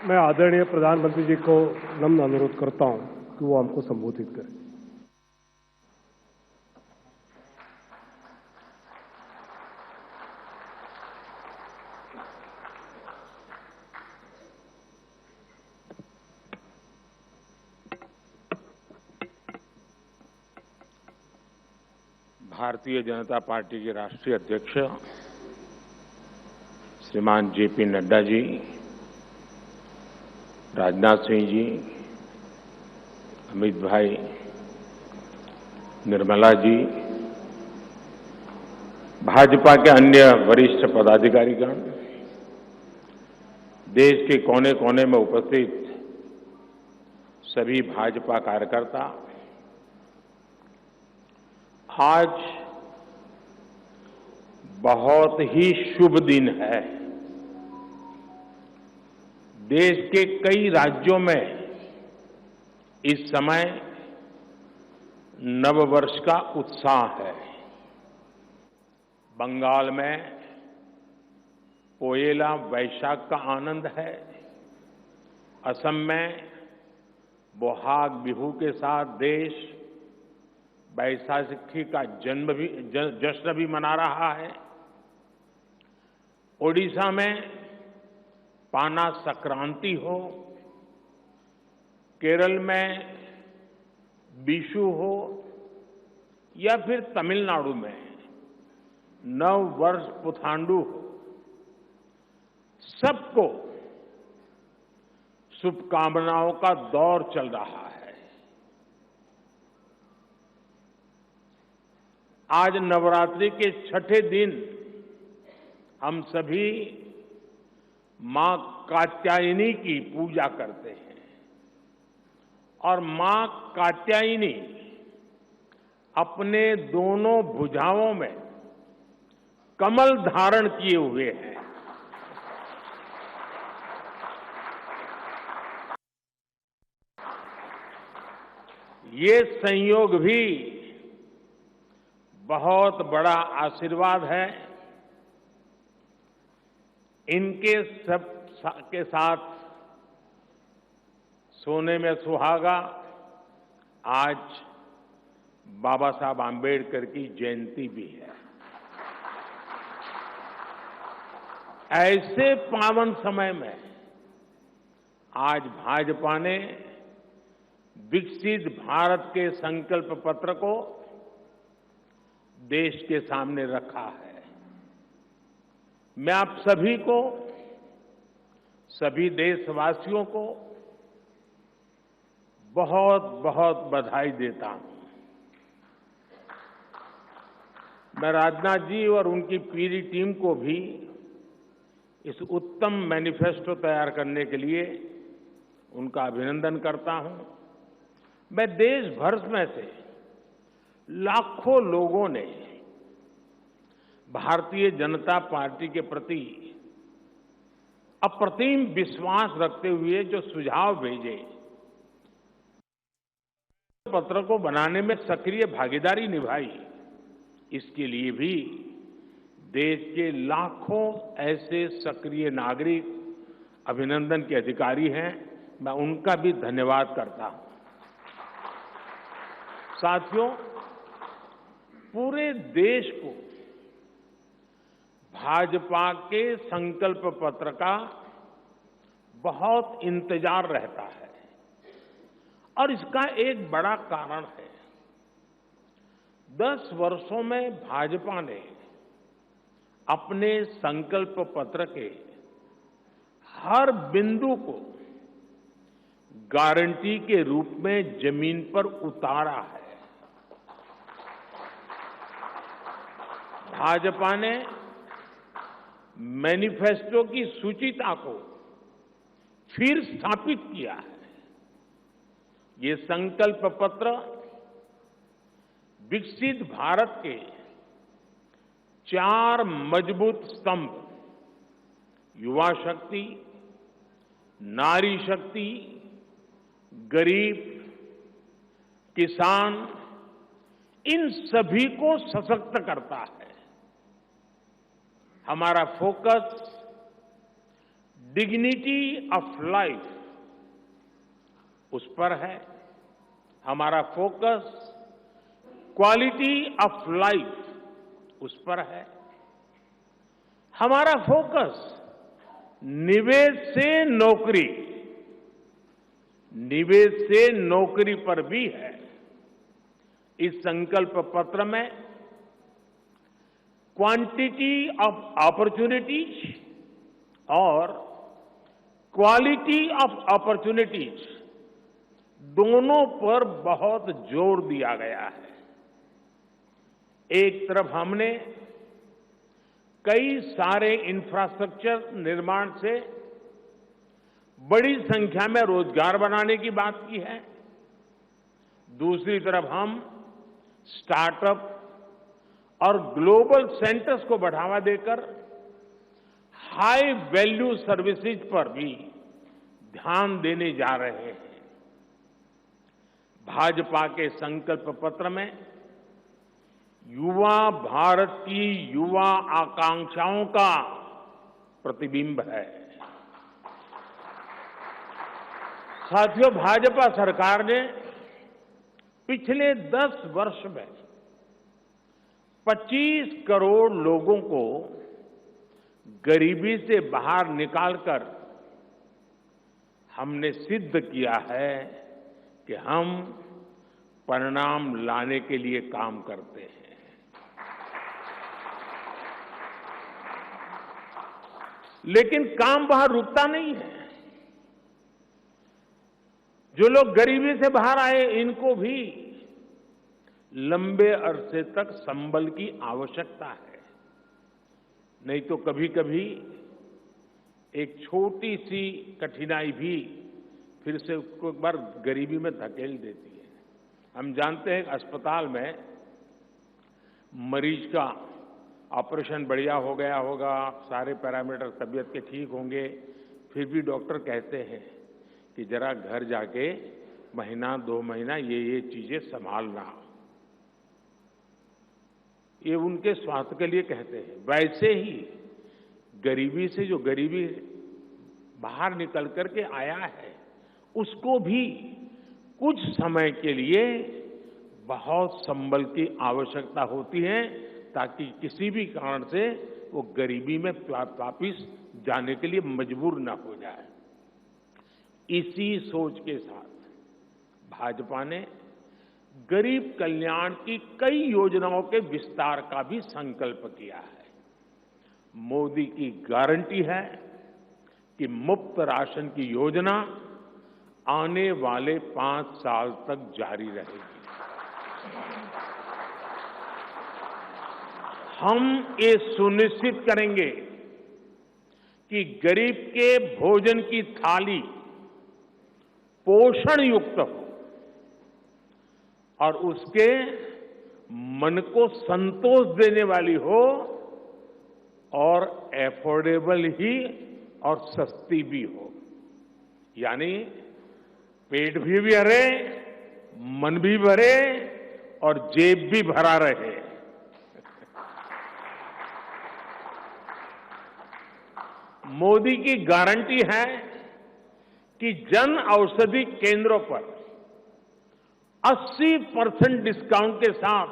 मैं आदरणीय प्रधानमंत्री जी को नम्र अनुरोध करता हूं कि वो हमको संबोधित करें। भारतीय जनता पार्टी के राष्ट्रीय अध्यक्ष श्रीमान जेपी नड्डा जी, राजनाथ सिंह जी, अमित भाई, निर्मला जी, भाजपा के अन्य वरिष्ठ पदाधिकारीगण, देश के कोने कोने में उपस्थित सभी भाजपा कार्यकर्ता, आज बहुत ही शुभ दिन है। देश के कई राज्यों में इस समय नववर्ष का उत्साह है। बंगाल में पोयला वैशाख का आनंद है। असम में बोहाग बिहू के साथ देश बैसाखी का जश्न भी मना रहा है। ओडिशा में पाना संक्रांति हो, केरल में बिशु हो या फिर तमिलनाडु में नव वर्ष पुथांडु हो, सबको शुभकामनाओं का दौर चल रहा है। आज नवरात्रि के छठे दिन हम सभी मां कात्यायनी की पूजा करते हैं और मां कात्यायनी अपने दोनों भुजाओं में कमल धारण किए हुए हैं। ये संयोग भी बहुत बड़ा आशीर्वाद है। इनके सब के साथ सोने में सुहागा आज बाबा साहब आंबेडकर की जयंती भी है। ऐसे पावन समय में आज भाजपा ने विकसित भारत के संकल्प पत्र को देश के सामने रखा है। मैं आप सभी को, सभी देशवासियों को बहुत बहुत बधाई देता हूं। मैं राजनाथ जी और उनकी पूरी टीम को भी इस उत्तम मैनिफेस्टो तैयार करने के लिए उनका अभिनंदन करता हूं। मैं देश भर में से लाखों लोगों ने भारतीय जनता पार्टी के प्रति अप्रतिम विश्वास रखते हुए जो सुझाव भेजे, पत्र को बनाने में सक्रिय भागीदारी निभाई, इसके लिए भी देश के लाखों ऐसे सक्रिय नागरिक, अभिनंदन के अधिकारी हैं। मैं उनका भी धन्यवाद करता हूं। साथियों, पूरे देश को भाजपा के संकल्प पत्र का बहुत इंतजार रहता है और इसका एक बड़ा कारण है। 10 वर्षों में भाजपा ने अपने संकल्प पत्र के हर बिंदु को गारंटी के रूप में जमीन पर उतारा है। भाजपा ने मैनिफेस्टो की सूचिता को फिर स्थापित किया है। ये संकल्प पत्र विकसित भारत के 4 मजबूत स्तंभ, युवा शक्ति, नारी शक्ति, गरीब, किसान, इन सभी को सशक्त करता है। हमारा फोकस डिग्निटी ऑफ लाइफ उस पर है। हमारा फोकस क्वालिटी ऑफ लाइफ उस पर है। हमारा फोकस निवेश से नौकरी, निवेश से नौकरी पर भी है। इस संकल्प पत्र में क्वांटिटी ऑफ अपॉर्चुनिटीज और क्वालिटी ऑफ अपॉर्चुनिटीज दोनों पर बहुत जोर दिया गया है। एक तरफ हमने कई सारे इंफ्रास्ट्रक्चर निर्माण से बड़ी संख्या में रोजगार बनाने की बात की है। दूसरी तरफ हम स्टार्टअप और ग्लोबल सेंटर्स को बढ़ावा देकर हाई वैल्यू सर्विसेज पर भी ध्यान देने जा रहे हैं। भाजपा के संकल्प पत्र में युवा भारत की युवा आकांक्षाओं का प्रतिबिंब है। साथियों, भाजपा सरकार ने पिछले 10 वर्ष में 25 करोड़ लोगों को गरीबी से बाहर निकालकर हमने सिद्ध किया है कि हम परिणाम लाने के लिए काम करते हैं। लेकिन काम वहां रुकता नहीं है। जो लोग गरीबी से बाहर आए, इनको भी लंबे अरसे तक संबल की आवश्यकता है। नहीं तो कभी कभी एक छोटी सी कठिनाई भी फिर से उसको एक बार गरीबी में धकेल देती है। हम जानते हैं कि अस्पताल में मरीज का ऑपरेशन बढ़िया हो गया होगा, सारे पैरामीटर तबीयत के ठीक होंगे, फिर भी डॉक्टर कहते हैं कि जरा घर जाके महीना 2 महीना ये चीजें संभालना। ये उनके स्वास्थ्य के लिए कहते हैं। वैसे ही गरीबी से जो गरीबी बाहर निकल करके आया है, उसको भी कुछ समय के लिए बहुत संबल की आवश्यकता होती है, ताकि किसी भी कारण से वो गरीबी में वापिस जाने के लिए मजबूर न हो जाए। इसी सोच के साथ भाजपा ने गरीब कल्याण की कई योजनाओं के विस्तार का भी संकल्प किया है। मोदी की गारंटी है कि मुफ्त राशन की योजना आने वाले 5 साल तक जारी रहेगी। हम ये सुनिश्चित करेंगे कि गरीब के भोजन की थाली पोषण युक्त हो और उसके मन को संतोष देने वाली हो, और एफोर्डेबल ही और सस्ती भी हो। यानी पेट भी भरे, मन भी भरे और जेब भी भरा रहे। मोदी की गारंटी है कि जन औषधि केंद्रों पर 80% डिस्काउंट के साथ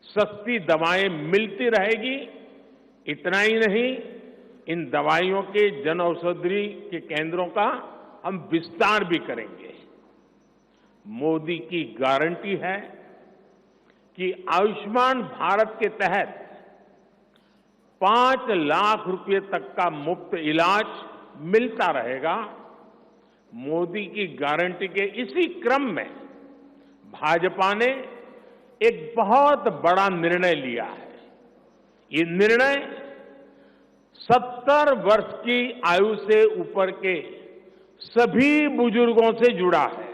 सस्ती दवाएं मिलती रहेगी। इतना ही नहीं, इन दवाइयों के जन औषधि के केंद्रों का हम विस्तार भी करेंगे। मोदी की गारंटी है कि आयुष्मान भारत के तहत 5 लाख रुपए तक का मुफ्त इलाज मिलता रहेगा। मोदी की गारंटी के इसी क्रम में भाजपा ने एक बहुत बड़ा निर्णय लिया है। ये निर्णय 70 वर्ष की आयु से ऊपर के सभी बुजुर्गों से जुड़ा है।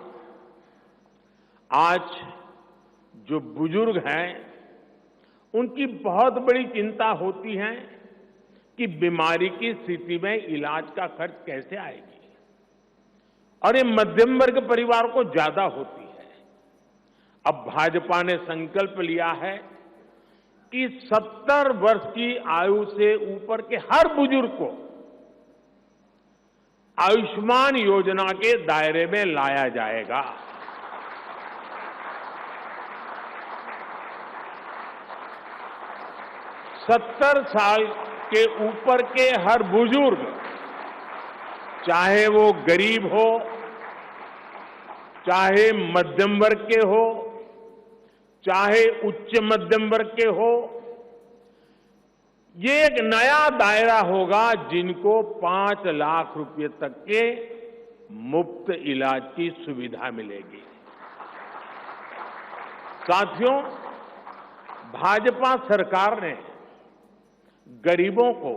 आज जो बुजुर्ग हैं, उनकी बहुत बड़ी चिंता होती है कि बीमारी की स्थिति में इलाज का खर्च कैसे आएगी, और ये मध्यम वर्ग परिवार को ज्यादा होती है। अब भाजपा ने संकल्प लिया है कि 70 वर्ष की आयु से ऊपर के हर बुजुर्ग को आयुष्मान योजना के दायरे में लाया जाएगा। सत्तर साल के ऊपर के हर बुजुर्ग, चाहे वो गरीब हो, चाहे मध्यम वर्ग के हो, चाहे उच्च मध्यम वर्ग के हो, ये एक नया दायरा होगा जिनको 5 लाख रुपए तक के मुफ्त इलाज की सुविधा मिलेगी। साथियों, भाजपा सरकार ने गरीबों को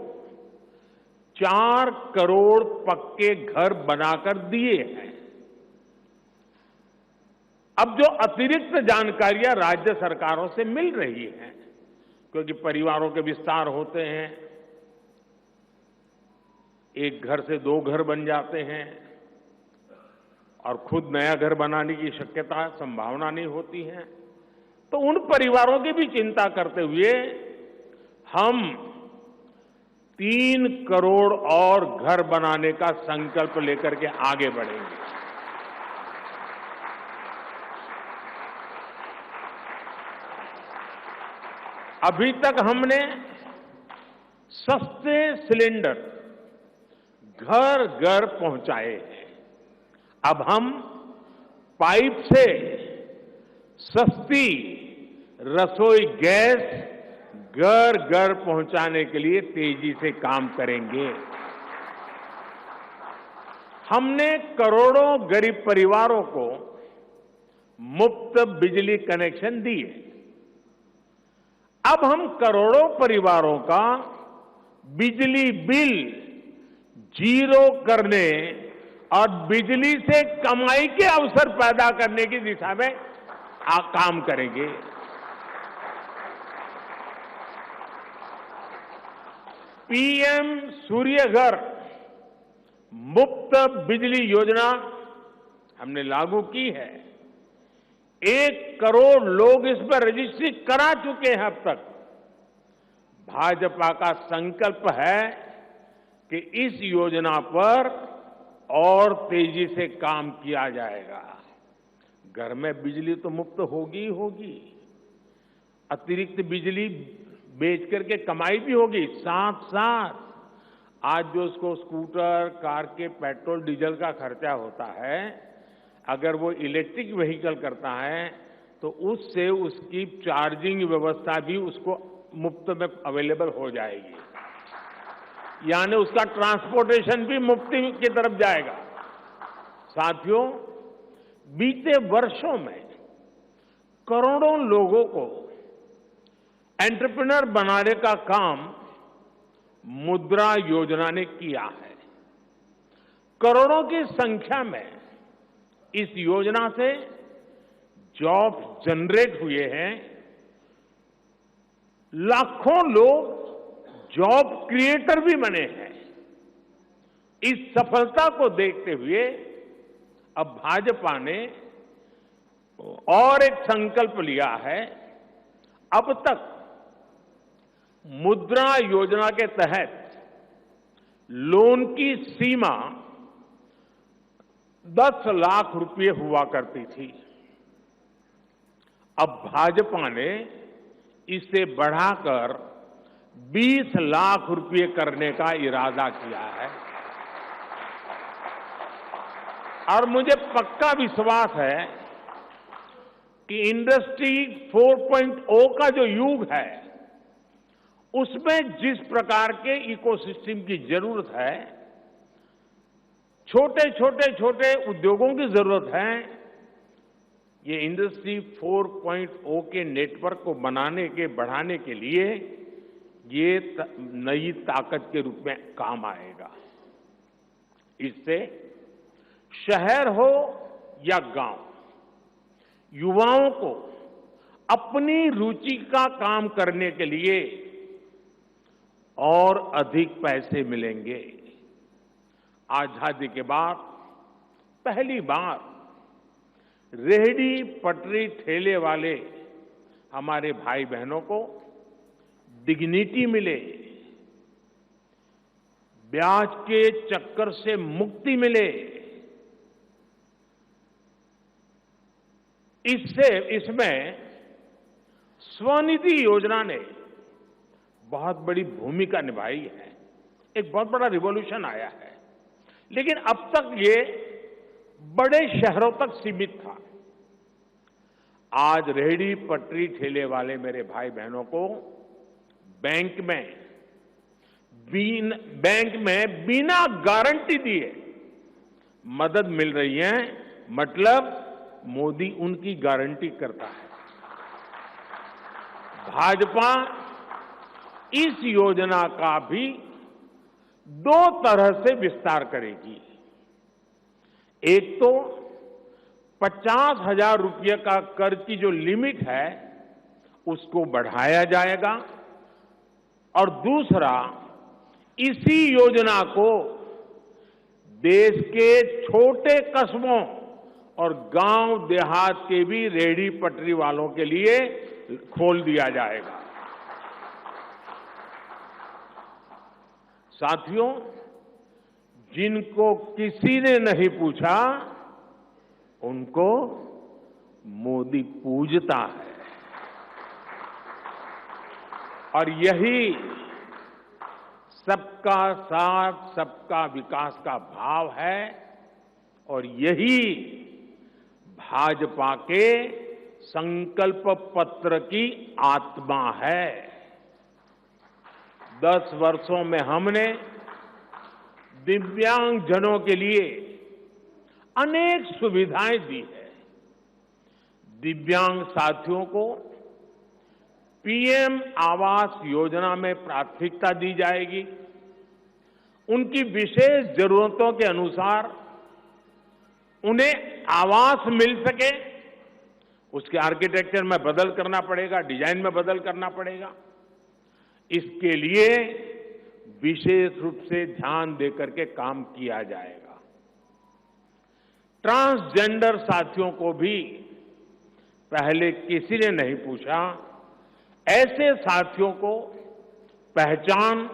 4 करोड़ पक्के घर बनाकर दिए हैं। अब जो अतिरिक्त जानकारियां राज्य सरकारों से मिल रही हैं, क्योंकि परिवारों के विस्तार होते हैं, एक घर से 2 घर बन जाते हैं और खुद नया घर बनाने की शक्यता, संभावना नहीं होती है, तो उन परिवारों की भी चिंता करते हुए हम 3 करोड़ और घर बनाने का संकल्प लेकर के आगे बढ़ेंगे। अभी तक हमने सस्ते सिलेंडर घर घर पहुंचाए हैं। अब हम पाइप से सस्ती रसोई गैस घर घर पहुंचाने के लिए तेजी से काम करेंगे। हमने करोड़ों गरीब परिवारों को मुफ्त बिजली कनेक्शन दिए। अब हम करोड़ों परिवारों का बिजली बिल 0 करने और बिजली से कमाई के अवसर पैदा करने की दिशा में काम करेंगे। पीएम सूर्य घर मुफ्त बिजली योजना हमने लागू की है। 1 करोड़ लोग इस पर रजिस्ट्री करा चुके हैं अब तक। भाजपा का संकल्प है कि इस योजना पर और तेजी से काम किया जाएगा। घर में बिजली तो मुफ्त होगी ही होगी, अतिरिक्त बिजली बेच करके कमाई भी होगी। साथ साथ आज जो उसको स्कूटर, कार के पेट्रोल डीजल का खर्चा होता है, अगर वो इलेक्ट्रिक व्हीकल करता है तो उससे उसकी चार्जिंग व्यवस्था भी उसको मुफ्त में अवेलेबल हो जाएगी, यानी उसका ट्रांसपोर्टेशन भी मुफ्त की तरफ जाएगा। साथियों, बीते वर्षों में करोड़ों लोगों को एंटरप्रेन्योर बनाने का काम मुद्रा योजना ने किया है। करोड़ों की संख्या में इस योजना से जॉब जनरेट हुए हैं। लाखों लोग जॉब क्रिएटर भी बने हैं। इस सफलता को देखते हुए अब भाजपा ने और एक संकल्प लिया है। अब तक मुद्रा योजना के तहत लोन की सीमा 10 लाख रुपए हुआ करती थी। अब भाजपा ने इसे बढ़ाकर 20 लाख रुपए करने का इरादा किया है और मुझे पक्का विश्वास है कि इंडस्ट्री 4.0 का जो युग है, उसमें जिस प्रकार के इकोसिस्टम की जरूरत है, छोटे उद्योगों की जरूरत है, ये इंडस्ट्री 4.0 के नेटवर्क को बनाने के, बढ़ाने के लिए ये नई ताकत के रूप में काम आएगा। इससे शहर हो या गांव, युवाओं को अपनी रुचि का काम करने के लिए और अधिक पैसे मिलेंगे। आजादी के बाद पहली बार रेहड़ी पटरी ठेले वाले हमारे भाई बहनों को डिग्निटी मिले, ब्याज के चक्कर से मुक्ति मिले, इसमें स्वनिधि योजना ने बहुत बड़ी भूमिका निभाई है। एक बहुत बड़ा रिवॉल्यूशन आया है, लेकिन अब तक ये बड़े शहरों तक सीमित था। आज रेहड़ी पटरी ठेले वाले मेरे भाई बहनों को बैंक में बिना गारंटी दिए मदद मिल रही है। मतलब मोदी उनकी गारंटी करता है। भाजपा इस योजना का भी 2 तरह से विस्तार करेगी। एक तो 50,000 रुपये का कर्ज की जो लिमिट है उसको बढ़ाया जाएगा, और दूसरा इसी योजना को देश के छोटे कस्बों और गांव देहात के भी रेहड़ी पटरी वालों के लिए खोल दिया जाएगा। साथियों, जिनको किसी ने नहीं पूछा उनको मोदी पूजता है, और यही सबका साथ सबका विकास का भाव है, और यही भाजपा के संकल्प पत्र की आत्मा है। 10 वर्षों में हमने दिव्यांगजनों के लिए अनेक सुविधाएं दी है। दिव्यांग साथियों को पीएम आवास योजना में प्राथमिकता दी जाएगी। उनकी विशेष जरूरतों के अनुसार उन्हें आवास मिल सके, उसके आर्किटेक्चर में बदल करना पड़ेगा, डिजाइन में बदल करना पड़ेगा। इसके लिए विशेष रूप से ध्यान देकर के काम किया जाएगा। ट्रांसजेंडर साथियों को भी पहले किसी ने नहीं पूछा। ऐसे साथियों को पहचान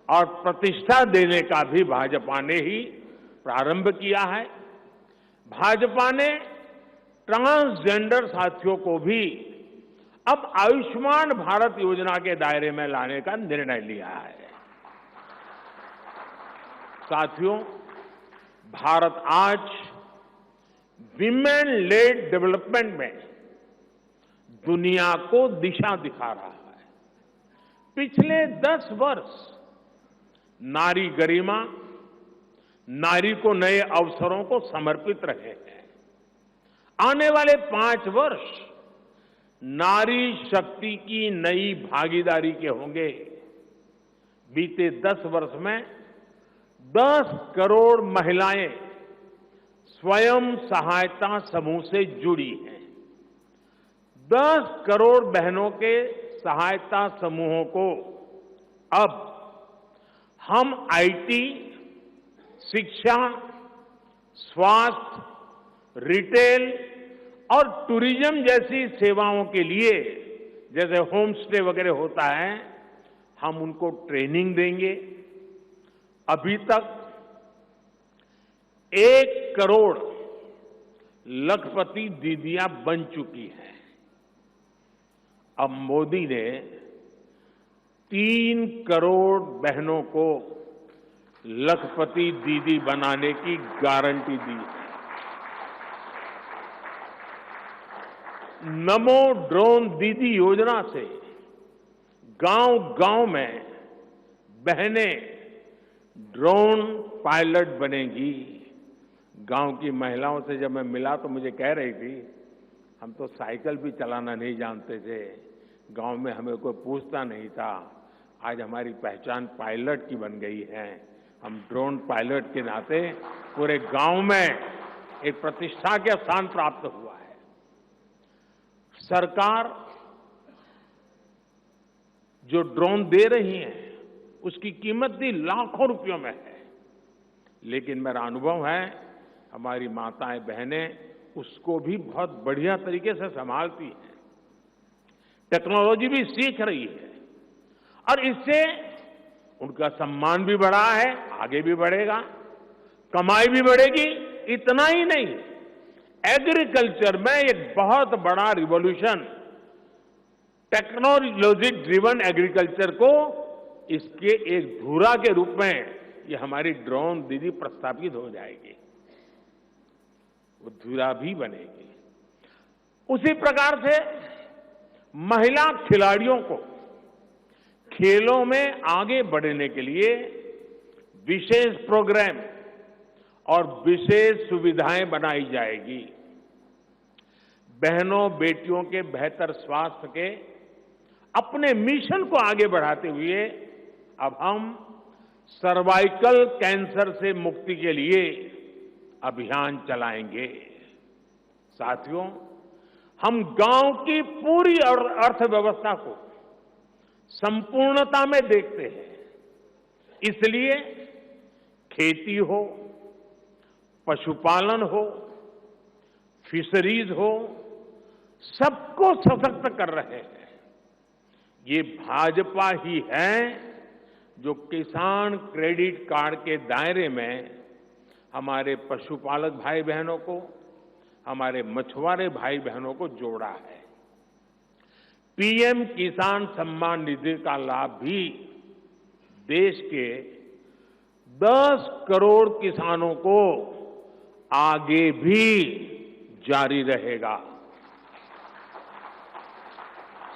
और प्रतिष्ठा देने का भी भाजपा ने ही प्रारंभ किया है। भाजपा ने ट्रांसजेंडर साथियों को भी अब आयुष्मान भारत योजना के दायरे में लाने का निर्णय लिया है। साथियों, भारत आज विमेन लेड डेवलपमेंट में दुनिया को दिशा दिखा रहा है। पिछले 10 वर्ष नारी गरिमा, नारी को नए अवसरों को समर्पित रहे हैं। आने वाले 5 वर्ष नारी शक्ति की नई भागीदारी के होंगे। बीते 10 वर्ष में 10 करोड़ महिलाएं स्वयं सहायता समूह से जुड़ी हैं। 10 करोड़ बहनों के सहायता समूहों को अब हम आईटी, शिक्षा, स्वास्थ्य, रिटेल और टूरिज्म जैसी सेवाओं के लिए, जैसे होम स्टे वगैरह होता है, हम उनको ट्रेनिंग देंगे। अभी तक 1 करोड़ लखपति दीदियां बन चुकी हैं। अब मोदी ने 3 करोड़ बहनों को लखपति दीदी बनाने की गारंटी दी है। नमो ड्रोन दीदी योजना से गांव-गांव में बहनें ड्रोन पायलट बनेंगी। गांव की महिलाओं से जब मैं मिला तो मुझे कह रही थी, हम तो साइकिल भी चलाना नहीं जानते थे, गांव में हमें कोई पूछता नहीं था। आज हमारी पहचान पायलट की बन गई है। हम ड्रोन पायलट के नाते पूरे गांव में एक प्रतिष्ठा का स्थान प्राप्त हुआ है। सरकार जो ड्रोन दे रही है उसकी कीमत भी लाखों रुपयों में है, लेकिन मेरा अनुभव है हमारी माताएं बहनें उसको भी बहुत बढ़िया तरीके से संभालती हैं। टेक्नोलॉजी भी सीख रही है और इससे उनका सम्मान भी बढ़ा है, आगे भी बढ़ेगा, कमाई भी बढ़ेगी। इतना ही नहीं, एग्रीकल्चर में एक बहुत बड़ा रिवॉल्यूशन, टेक्नोलॉजी ड्रिवन एग्रीकल्चर को इसके एक धुरा के रूप में ये हमारी ड्रोन दीदी प्रस्थापित हो जाएगी, वो धुरा भी बनेगी। उसी प्रकार से महिला खिलाड़ियों को खेलों में आगे बढ़ने के लिए विशेष प्रोग्राम और विशेष सुविधाएं बनाई जाएगी। बहनों बेटियों के बेहतर स्वास्थ्य के अपने मिशन को आगे बढ़ाते हुए अब हम सर्वाइकल कैंसर से मुक्ति के लिए अभियान चलाएंगे। साथियों, हम गांव की पूरी अर्थव्यवस्था को संपूर्णता में देखते हैं, इसलिए खेती हो, पशुपालन हो, फिशरीज हो, सबको सशक्त कर रहे हैं। ये भाजपा ही है जो किसान क्रेडिट कार्ड के दायरे में हमारे पशुपालक भाई बहनों को, हमारे मछुआरे भाई बहनों को जोड़ा है। पीएम किसान सम्मान निधि का लाभ भी देश के 10 करोड़ किसानों को आगे भी जारी रहेगा।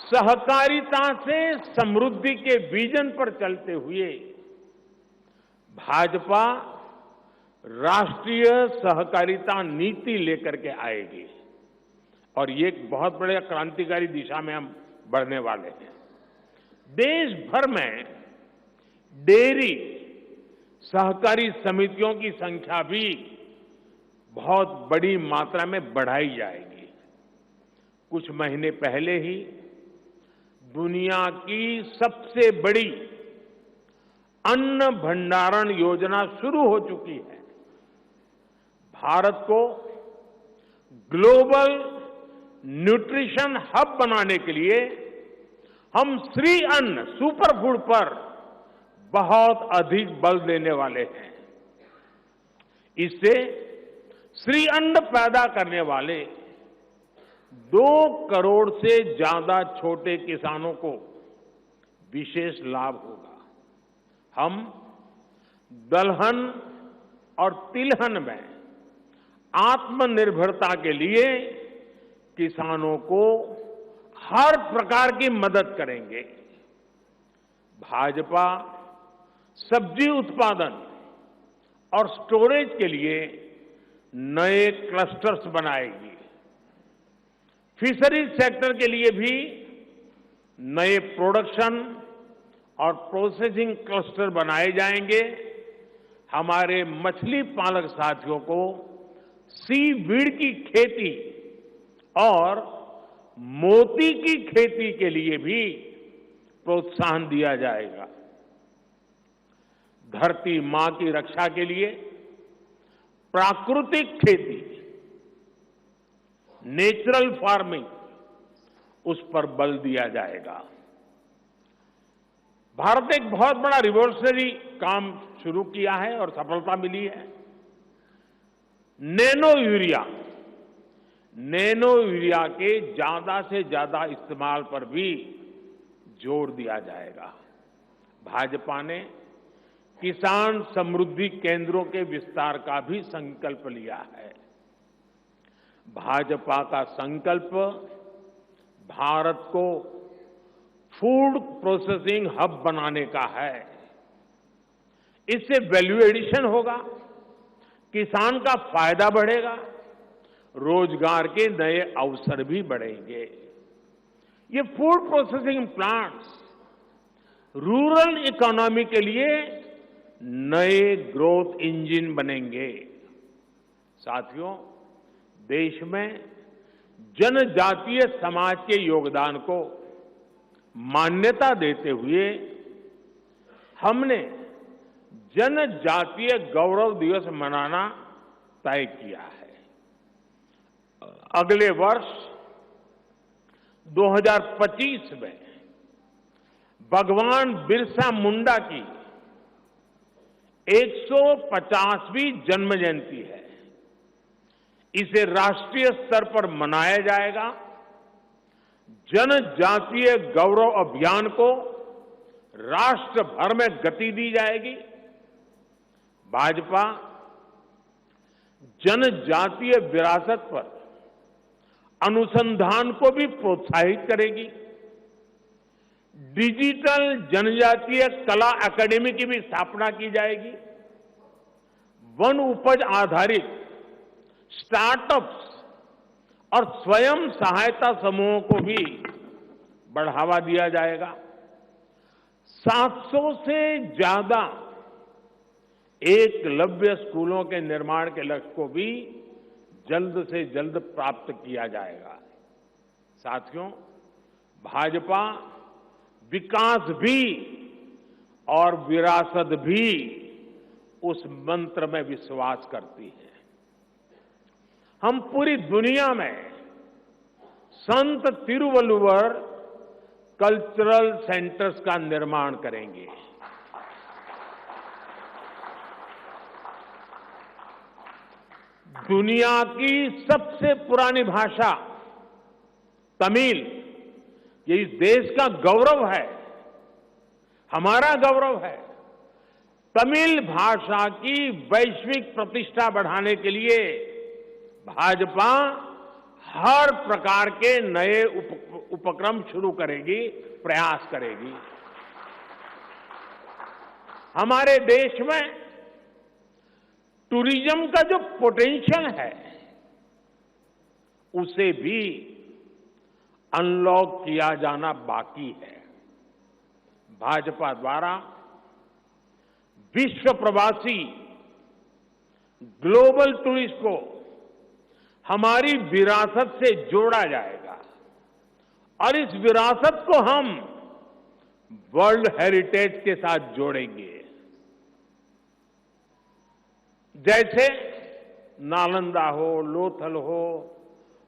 सहकारिता से समृद्धि के विजन पर चलते हुए भाजपा राष्ट्रीय सहकारिता नीति लेकर के आएगी और ये एक बहुत बड़े क्रांतिकारी दिशा में हम बढ़ने वाले हैं। देश भर में डेयरी सहकारी समितियों की संख्या भी बहुत बड़ी मात्रा में बढ़ाई जाएगी। कुछ महीने पहले ही दुनिया की सबसे बड़ी अन्न भंडारण योजना शुरू हो चुकी है। भारत को ग्लोबल न्यूट्रिशन हब बनाने के लिए हम श्री अन्न सुपर फूड पर बहुत अधिक बल देने वाले हैं। इससे श्री अन्न पैदा करने वाले 2 करोड़ से ज्यादा छोटे किसानों को विशेष लाभ होगा। हम दलहन और तिलहन में आत्मनिर्भरता के लिए किसानों को हर प्रकार की मदद करेंगे। भाजपा सब्जी उत्पादन और स्टोरेज के लिए नए क्लस्टर्स बनाएगी। फिशरीज सेक्टर के लिए भी नए प्रोडक्शन और प्रोसेसिंग क्लस्टर बनाए जाएंगे। हमारे मछली पालक साथियों को सीवीड की खेती और मोती की खेती के लिए भी प्रोत्साहन दिया जाएगा। धरती मां की रक्षा के लिए प्राकृतिक खेती, नेचुरल फार्मिंग, उस पर बल दिया जाएगा। भारत ने एक बहुत बड़ा रिवॉल्यूशनरी काम शुरू किया है और सफलता मिली है। नैनो यूरिया के ज्यादा से ज्यादा इस्तेमाल पर भी जोर दिया जाएगा। भाजपा ने किसान समृद्धि केंद्रों के विस्तार का भी संकल्प लिया है। भाजपा का संकल्प भारत को फूड प्रोसेसिंग हब बनाने का है। इससे वैल्यू एडिशन होगा, किसान का फायदा बढ़ेगा, रोजगार के नए अवसर भी बढ़ेंगे। ये food processing plants rural economy के लिए नए ग्रोथ इंजन बनेंगे। साथियों, देश में जनजातीय समाज के योगदान को मान्यता देते हुए हमने जनजातीय गौरव दिवस मनाना तय किया है। अगले वर्ष 2025 में भगवान बिरसा मुंडा की 150वीं जन्म जयंती है। इसे राष्ट्रीय स्तर पर मनाया जाएगा। जनजातीय गौरव अभियान को राष्ट्र भर में गति दी जाएगी। भाजपा जनजातीय विरासत पर अनुसंधान को भी प्रोत्साहित करेगी। डिजिटल जनजातीय कला अकादमी की भी स्थापना की जाएगी। वन उपज आधारित स्टार्टअप्स और स्वयं सहायता समूहों को भी बढ़ावा दिया जाएगा। 700 से ज्यादा एकलव्य स्कूलों के निर्माण के लक्ष्य को भी जल्द से जल्द प्राप्त किया जाएगा। साथियों, भाजपा विकास भी और विरासत भी उस मंत्र में विश्वास करती है। हम पूरी दुनिया में संत तिरुवल्लुवर कल्चरल सेंटर्स का निर्माण करेंगे। दुनिया की सबसे पुरानी भाषा तमिल, ये इस देश का गौरव है, हमारा गौरव है। तमिल भाषा की वैश्विक प्रतिष्ठा बढ़ाने के लिए भाजपा हर प्रकार के नए उपक्रम शुरू करेगी, प्रयास करेगी। हमारे देश में टूरिज्म का जो पोटेंशियल है, उसे भी अनलॉक किया जाना बाकी है। भाजपा द्वारा विश्व प्रवासी ग्लोबल टूरिस्ट को हमारी विरासत से जोड़ा जाएगा और इस विरासत को हम वर्ल्ड हेरिटेज के साथ जोड़ेंगे। जैसे नालंदा हो, लोथल हो,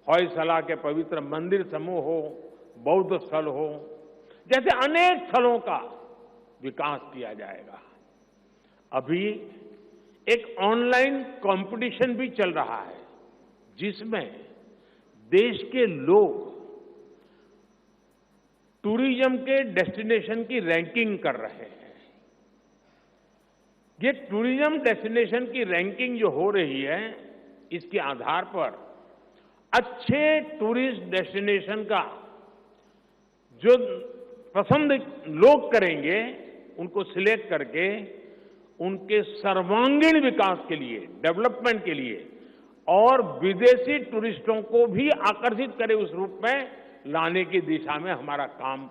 होयसला के पवित्र मंदिर समूह हो, बौद्ध स्थल हो, जैसे अनेक स्थलों का विकास किया जाएगा। अभी एक ऑनलाइन कंपटीशन भी चल रहा है, जिसमें देश के लोग टूरिज्म के डेस्टिनेशन की रैंकिंग कर रहे हैं। ये टूरिज्म डेस्टिनेशन की रैंकिंग जो हो रही है, इसके आधार पर अच्छे टूरिस्ट डेस्टिनेशन का जो पसंद लोग करेंगे, उनको सिलेक्ट करके उनके सर्वांगीण विकास के लिए, डेवलपमेंट के लिए और विदेशी टूरिस्टों को भी आकर्षित करे उस रूप में लाने की दिशा में हमारा काम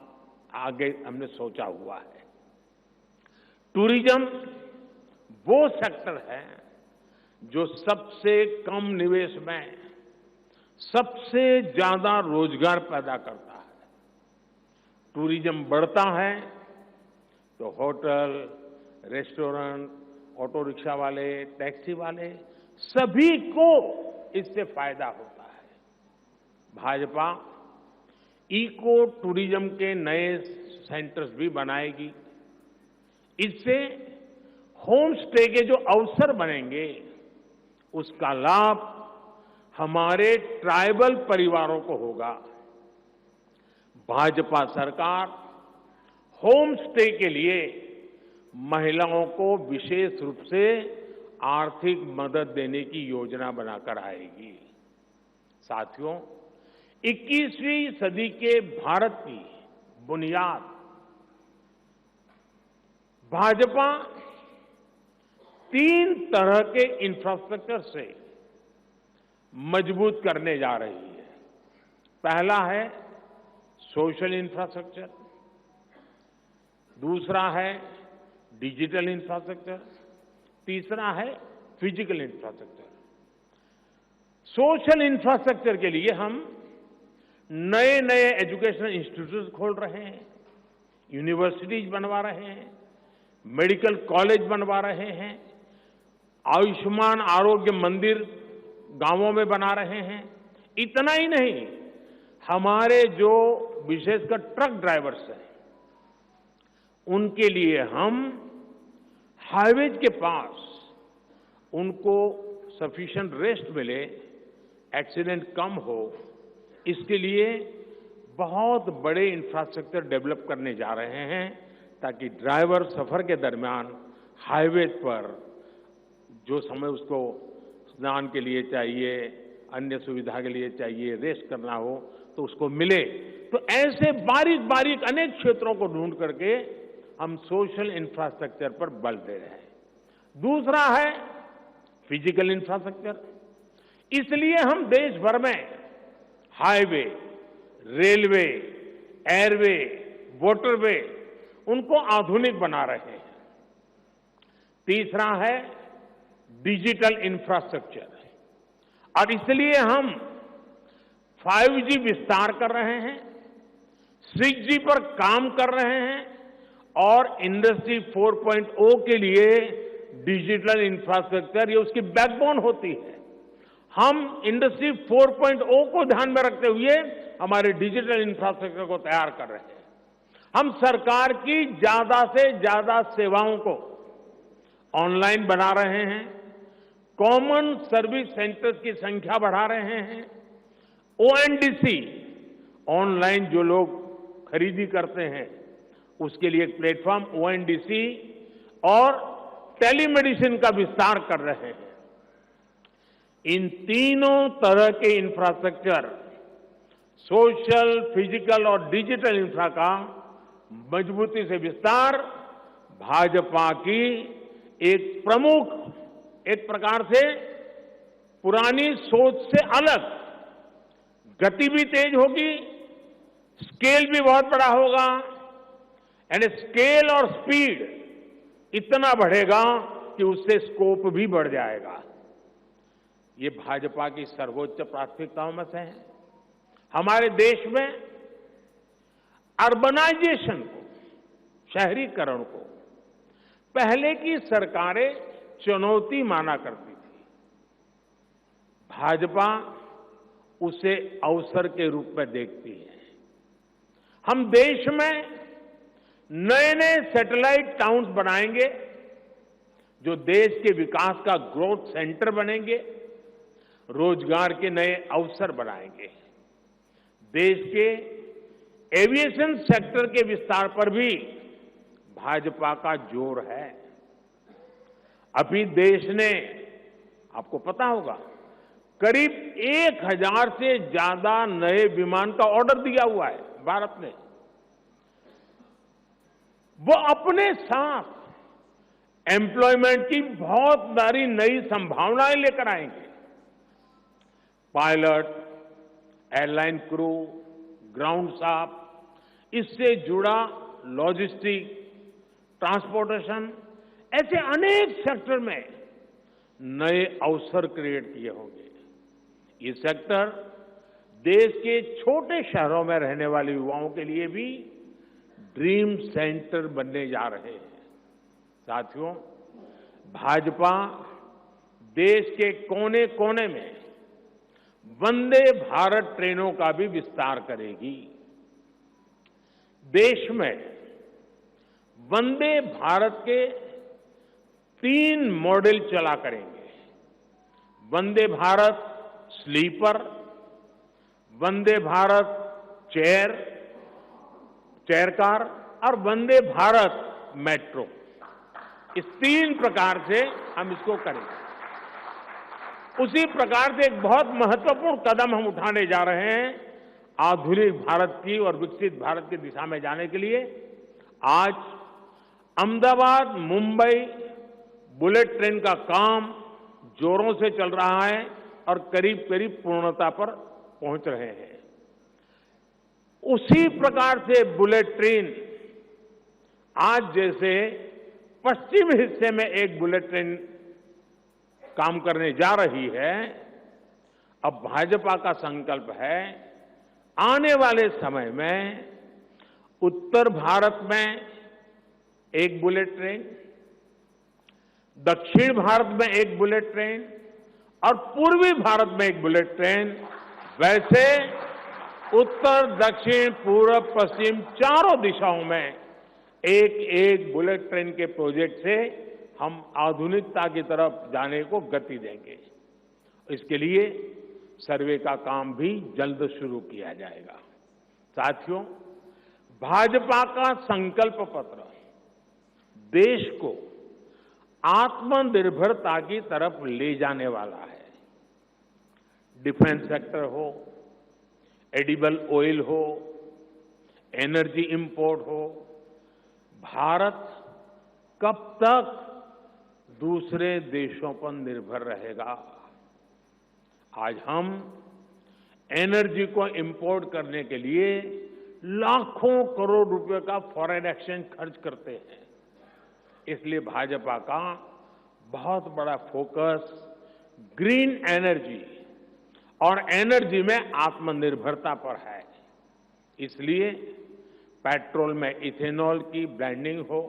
आगे हमने सोचा हुआ है। टूरिज्म वो सेक्टर है जो सबसे कम निवेश में सबसे ज्यादा रोजगार पैदा करता है। टूरिज्म बढ़ता है तो होटल, रेस्टोरेंट, ऑटो रिक्शा वाले, टैक्सी वाले सभी को इससे फायदा होता है। भाजपा इको टूरिज्म के नए सेंटर्स भी बनाएगी। इससे होम स्टे के जो अवसर बनेंगे, उसका लाभ हमारे ट्राइबल परिवारों को होगा। भाजपा सरकार होम स्टे के लिए महिलाओं को विशेष रूप से आर्थिक मदद देने की योजना बनाकर आएगी। साथियों, 21वीं सदी के भारत की बुनियाद भाजपा 3 तरह के इंफ्रास्ट्रक्चर से मजबूत करने जा रही है। पहला है सोशल इंफ्रास्ट्रक्चर, दूसरा है डिजिटल इंफ्रास्ट्रक्चर, तीसरा है फिजिकल इंफ्रास्ट्रक्चर। सोशल इंफ्रास्ट्रक्चर के लिए हम नए नए एजुकेशनल इंस्टीट्यूट खोल रहे हैं, यूनिवर्सिटीज बनवा रहे हैं, मेडिकल कॉलेज बनवा रहे हैं, आयुष्मान आरोग्य मंदिर गांवों में बना रहे हैं। इतना ही नहीं, हमारे जो विशेषकर ट्रक ड्राइवर्स हैं, उनके लिए हम हाईवेज के पास उनको सफिशिएंट रेस्ट मिले, एक्सीडेंट कम हो, इसके लिए बहुत बड़े इंफ्रास्ट्रक्चर डेवलप करने जा रहे हैं ताकि ड्राइवर सफर के दरमियान हाईवे पर जो समय उसको स्नान के लिए चाहिए, अन्य सुविधा के लिए चाहिए, रेस्ट करना हो तो उसको मिले। तो ऐसे बारीक बारीक अनेक क्षेत्रों को ढूंढ करके हम सोशल इंफ्रास्ट्रक्चर पर बल दे रहे हैं। दूसरा है फिजिकल इंफ्रास्ट्रक्चर। इसलिए हम देश भर में हाईवे, रेलवे, एयरवे, वाटरवे उनको आधुनिक बना रहे हैं। तीसरा है डिजिटल इंफ्रास्ट्रक्चर, और इसलिए हम 5G विस्तार कर रहे हैं, 6G पर काम कर रहे हैं और इंडस्ट्री 4.0 के लिए डिजिटल इंफ्रास्ट्रक्चर ये उसकी बैकबोन होती है। हम इंडस्ट्री 4.0 को ध्यान में रखते हुए हमारे डिजिटल इंफ्रास्ट्रक्चर को तैयार कर रहे हैं। हम सरकार की ज्यादा से ज्यादा सेवाओं को ऑनलाइन बना रहे हैं, कॉमन सर्विस सेंटर्स की संख्या बढ़ा रहे हैं, ONDC ऑनलाइन जो लोग खरीदी करते हैं उसके लिए एक प्लेटफॉर्म ONDC और टेलीमेडिसिन का विस्तार कर रहे हैं। इन तीनों तरह के इंफ्रास्ट्रक्चर, सोशल, फिजिकल और डिजिटल इंफ्रा का मजबूती से विस्तार भाजपा की एक प्रमुख, एक प्रकार से पुरानी सोच से अलग, गति भी तेज होगी, स्केल भी बहुत बड़ा होगा, यानी स्केल और स्पीड इतना बढ़ेगा कि उससे स्कोप भी बढ़ जाएगा। ये भाजपा की सर्वोच्च प्राथमिकताओं में से है। हमारे देश में अर्बनाइजेशन को, शहरीकरण को पहले की सरकारें चुनौती माना करती थी। भाजपा उसे अवसर के रूप में देखती है। हम देश में नए नए सैटेलाइट टाउन्स बनाएंगे जो देश के विकास का ग्रोथ सेंटर बनेंगे, रोजगार के नए अवसर बनाएंगे। देश के एविएशन सेक्टर के विस्तार पर भी भाजपा का जोर है। अभी देश ने, आपको पता होगा, करीब 1000 से ज्यादा नए विमान का ऑर्डर दिया हुआ है भारत ने। वो अपने साथ एम्प्लॉयमेंट की बहुत सारी नई संभावनाएं लेकर आएंगे। Pilot, airline crew, ground staff, इससे जुड़ा लॉजिस्टिक, ट्रांसपोर्टेशन, ऐसे अनेक सेक्टर में नए अवसर क्रिएट किए होंगे। ये सेक्टर देश के छोटे शहरों में रहने वाले युवाओं के लिए भी ड्रीम सेंटर बनने जा रहे हैं। साथियों, भाजपा देश के कोने कोने में वंदे भारत ट्रेनों का भी विस्तार करेगी। देश में वंदे भारत के 3 मॉडल चला करेंगे। Vande Bharat sleeper, Vande Bharat chair car और वंदे भारत मेट्रो। इस 3 प्रकार से हम इसको करेंगे। उसी प्रकार से एक बहुत महत्वपूर्ण कदम हम उठाने जा रहे हैं आधुनिक भारत की और विकसित भारत की दिशा में जाने के लिए। आज अहमदाबाद मुंबई बुलेट ट्रेन का काम जोरों से चल रहा है और करीब करीब पूर्णता पर पहुंच रहे हैं। उसी प्रकार से बुलेट ट्रेन आज जैसे पश्चिम हिस्से में एक बुलेट ट्रेन काम करने जा रही है, अब भाजपा का संकल्प है आने वाले समय में उत्तर भारत में एक बुलेट ट्रेन, दक्षिण भारत में एक बुलेट ट्रेन और पूर्वी भारत में एक बुलेट ट्रेन, वैसे उत्तर, दक्षिण, पूर्व, पश्चिम चारों दिशाओं में एक एक बुलेट ट्रेन के प्रोजेक्ट से हम आधुनिकता की तरफ जाने को गति देंगे। इसके लिए सर्वे का काम भी जल्द शुरू किया जाएगा। साथियों, भाजपा का संकल्प पत्र देश को आत्मनिर्भरता की तरफ ले जाने वाला है। डिफेंस सेक्टर हो, एडिबल ऑयल हो, एनर्जी इंपोर्ट हो, भारत कब तक दूसरे देशों पर निर्भर रहेगा? आज हम एनर्जी को इंपोर्ट करने के लिए लाखों करोड़ रुपए का फॉरेन एक्सचेंज खर्च करते हैं। इसलिए भाजपा का बहुत बड़ा फोकस ग्रीन एनर्जी और एनर्जी में आत्मनिर्भरता पर है। इसलिए पेट्रोल में इथेनॉल की ब्लेंडिंग हो,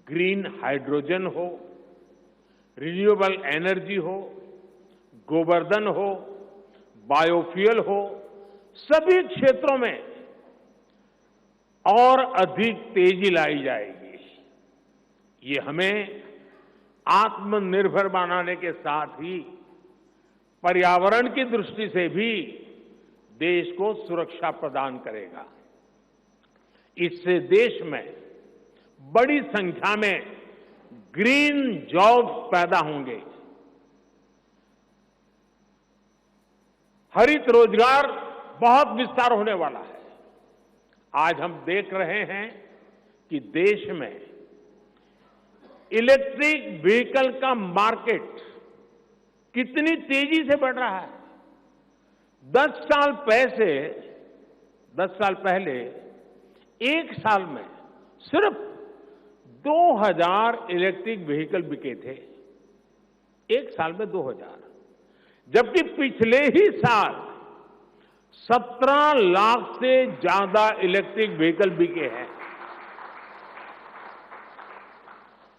ग्रीन हाइड्रोजन हो, रिन्यूएबल एनर्जी हो, गोवर्धन हो, बायोफ्यूल हो, सभी क्षेत्रों में और अधिक तेजी लाई जाएगी। ये हमें आत्मनिर्भर बनाने के साथ ही पर्यावरण की दृष्टि से भी देश को सुरक्षा प्रदान करेगा। इससे देश में बड़ी संख्या में ग्रीन जॉब्स पैदा होंगे, हरित रोजगार बहुत विस्तार होने वाला है। आज हम देख रहे हैं कि देश में इलेक्ट्रिक व्हीकल का मार्केट कितनी तेजी से बढ़ रहा है। 10 साल पहले एक साल में सिर्फ 2000 इलेक्ट्रिक व्हीकल बिके थे। एक साल में 2000, जबकि पिछले ही साल 17 लाख से ज्यादा इलेक्ट्रिक व्हीकल बिके हैं।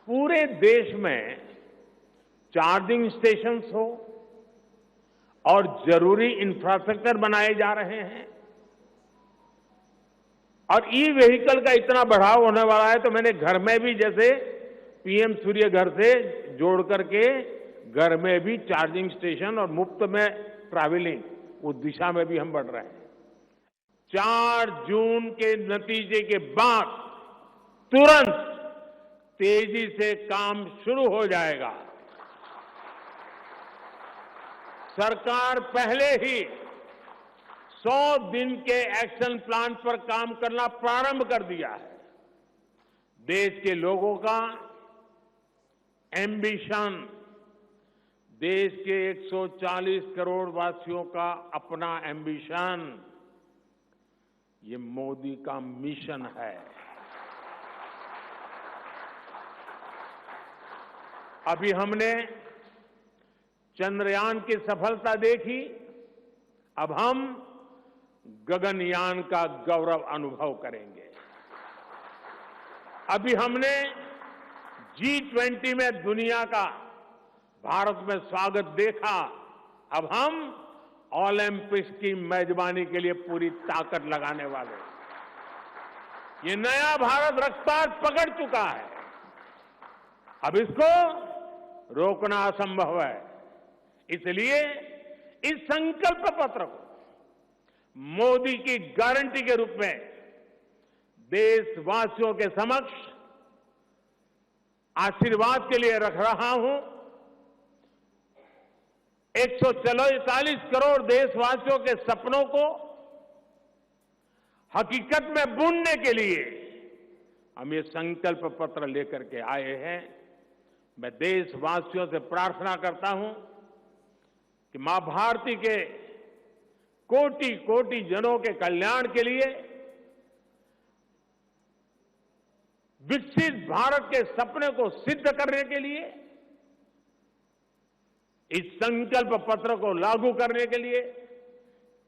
पूरे देश में चार्जिंग स्टेशंस हो और जरूरी इंफ्रास्ट्रक्चर बनाए जा रहे हैं और ई व्हीकल का इतना बढ़ाव होने वाला है, तो मैंने घर में भी जैसे पीएम सूर्य घर से जोड़ करके घर में भी चार्जिंग स्टेशन और मुफ्त में ट्रैवलिंग, उस दिशा में भी हम बढ़ रहे हैं। 4 जून के नतीजे के बाद तुरंत तेजी से काम शुरू हो जाएगा। सरकार पहले ही 100 दिन के एक्शन प्लान पर काम करना प्रारंभ कर दिया है। देश के लोगों का एम्बिशन, देश के 140 करोड़ वासियों का अपना एम्बिशन, ये मोदी का मिशन है। अभी हमने चंद्रयान की सफलता देखी, अब हम गगनयान का गौरव अनुभव करेंगे। अभी हमने G20 में दुनिया का भारत में स्वागत देखा, अब हम ओलंपिक्स की मेजबानी के लिए पूरी ताकत लगाने वाले हैं। ये नया भारत रफ्तार पकड़ चुका है, अब इसको रोकना असंभव है। इसलिए इस संकल्प पत्र को मोदी की गारंटी के रूप में देशवासियों के समक्ष आशीर्वाद के लिए रख रहा हूं। 144 करोड़ देशवासियों के सपनों को हकीकत में बुनने के लिए हम ये संकल्प पत्र लेकर के आए हैं। मैं देशवासियों से प्रार्थना करता हूं कि मां भारती के कोटि कोटि जनों के कल्याण के लिए, विकसित भारत के सपने को सिद्ध करने के लिए, इस संकल्प पत्र को लागू करने के लिए,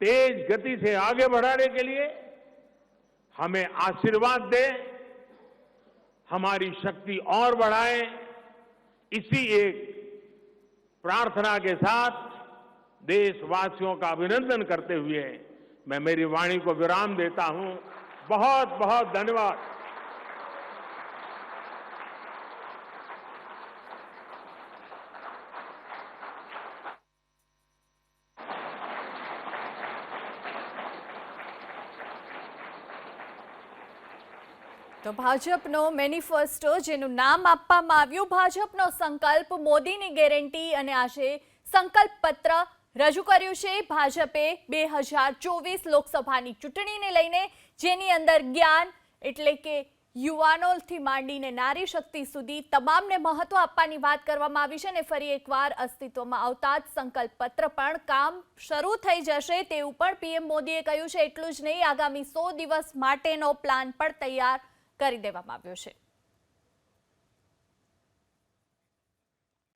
तेज गति से आगे बढ़ाने के लिए हमें आशीर्वाद दे, हमारी शक्ति और बढ़ाए। इसी एक प्रार्थना के साथ देशवासियों का अभिनंदन करते हुए मैं मेरी वाणी को विराम देता हूं। बहुत बहुत धन्यवाद। તો ભાજપનો મેનિફેસ્ટો જેનું નામ આપવામાં આવ્યું ભાજપનો સંકલ્પ મોદીની ગેરંટી અને આજે સંકલ્પ પત્ર રજૂ કર્યું છે ભાજપે 2024 લોકસભાની ચૂંટણીને લઈને, જેની અંદર જ્ઞાન એટલે કે યુવાનોથી માંડીને નારી શક્તિ સુધી તમામને મહત્વ આપવાની વાત કરવામાં આવી છે અને ફરી એકવાર અસ્તિત્વમાં આવતા જ સંકલ્પ પત્ર પણ કામ શરૂ થઈ જશે તેવું પણ પીએમ મોદીએ કહ્યું છે. એટલું જ નહીં, આગામી 100 દિવસ માટેનો પ્લાન પણ તૈયાર કરી દેવામાં આવ્યો છે.